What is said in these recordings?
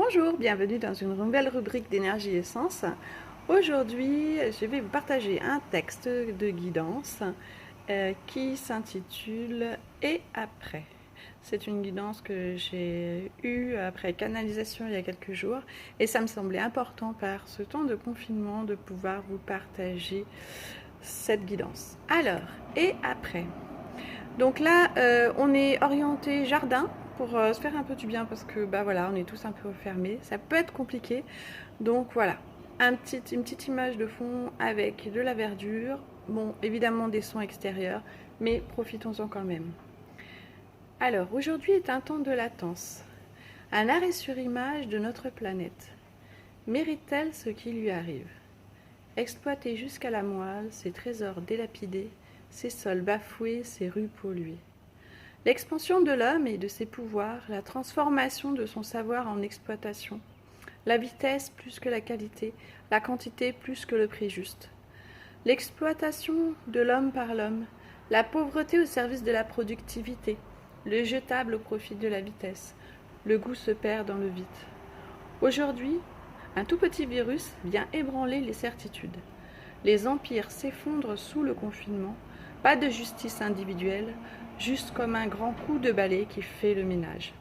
Bonjour, bienvenue dans une nouvelle rubrique d'énergie essence. Aujourd'hui, je vais vous partager un texte de guidance qui s'intitule « Et après ». C'est une guidance que j'ai eue après canalisation il y a quelques jours et ça me semblait important par ce temps de confinement de pouvoir vous partager cette guidance. Alors, et après. Donc là, on est orienté jardin pour se faire un peu du bien parce que voilà, on est tous un peu fermés. Ça peut être compliqué. Donc voilà, une petite image de fond avec de la verdure. Bon, évidemment des sons extérieurs, mais profitons-en quand même. Alors, aujourd'hui est un temps de latence. Un arrêt sur image de notre planète. Mérite-t-elle ce qui lui arrive? Exploiter jusqu'à la moelle, ses trésors délapidés, ses sols bafoués, ses rues polluées. L'expansion de l'homme et de ses pouvoirs, la transformation de son savoir en exploitation, la vitesse plus que la qualité, la quantité plus que le prix juste. L'exploitation de l'homme par l'homme, la pauvreté au service de la productivité, le jetable au profit de la vitesse, le goût se perd dans le vide. Aujourd'hui, un tout petit virus vient ébranler les certitudes. Les empires s'effondrent sous le confinement, pas de justice individuelle, juste comme un grand coup de balai qui fait le ménage.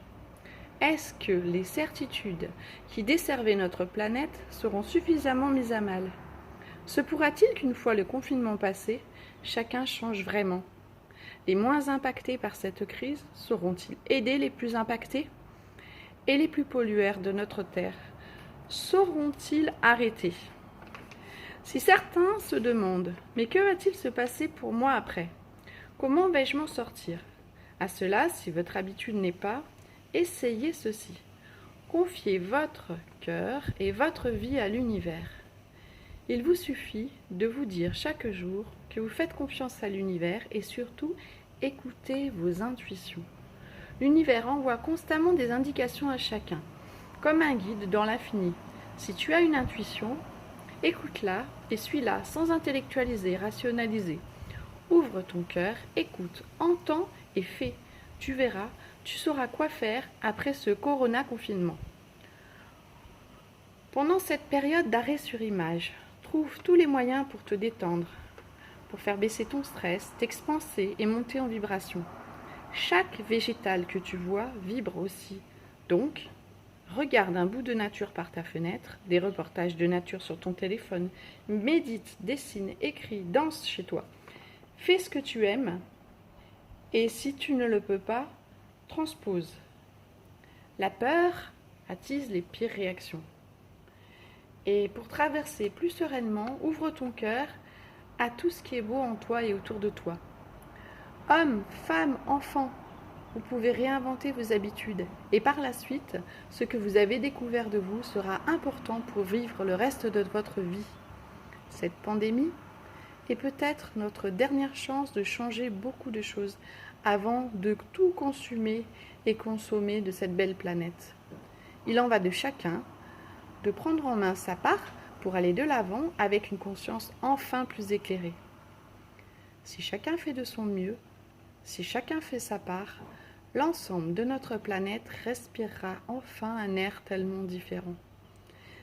Est-ce que les certitudes qui desservaient notre planète seront suffisamment mises à mal? Se pourra-t-il qu'une fois le confinement passé, chacun change vraiment? Les moins impactés par cette crise sauront-ils aider les plus impactés? Et les plus pollueurs de notre Terre sauront-ils arrêter? Si certains se demandent « Mais que va-t-il se passer pour moi après? Comment vais-je m'en sortir ?» À cela, si votre habitude n'est pas, essayez ceci. Confiez votre cœur et votre vie à l'univers. Il vous suffit de vous dire chaque jour que vous faites confiance à l'univers et surtout écoutez vos intuitions. L'univers envoie constamment des indications à chacun, comme un guide dans l'infini. Si tu as une intuition, écoute-la et suis-la sans intellectualiser, rationaliser. Ouvre ton cœur, écoute, entends et fais. Tu verras, tu sauras quoi faire après ce corona-confinement. Pendant cette période d'arrêt sur image, trouve tous les moyens pour te détendre, pour faire baisser ton stress, t'expanser et monter en vibration. Chaque végétal que tu vois vibre aussi. Donc, regarde un bout de nature par ta fenêtre, des reportages de nature sur ton téléphone, médite, dessine, écris, danse chez toi. Fais ce que tu aimes et si tu ne le peux pas, transpose. La peur attise les pires réactions. Et pour traverser plus sereinement, ouvre ton cœur à tout ce qui est beau en toi et autour de toi. Hommes, femmes, enfants, vous pouvez réinventer vos habitudes et par la suite, ce que vous avez découvert de vous sera important pour vivre le reste de votre vie. Cette pandémie est peut-être notre dernière chance de changer beaucoup de choses avant de tout consumer et consommer de cette belle planète. Il en va de chacun de prendre en main sa part pour aller de l'avant avec une conscience enfin plus éclairée. Si chacun fait de son mieux, si chacun fait sa part, l'ensemble de notre planète respirera enfin un air tellement différent.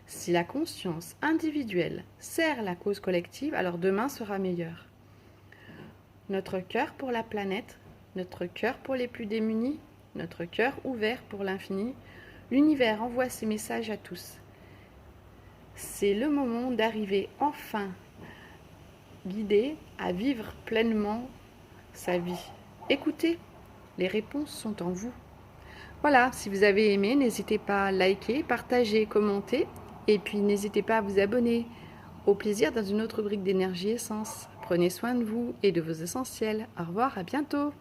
Si la conscience individuelle sert la cause collective, alors demain sera meilleur. Notre cœur pour la planète, notre cœur pour les plus démunis, notre cœur ouvert pour l'infini, l'univers envoie ses messages à tous. C'est le moment d'arriver enfin guidé à vivre pleinement sa vie. Écoutez, les réponses sont en vous. Voilà, si vous avez aimé, n'hésitez pas à liker, partager, commenter. Et puis n'hésitez pas à vous abonner. Au plaisir dans une autre rubrique d'énergie essence. Prenez soin de vous et de vos essentiels. Au revoir, à bientôt.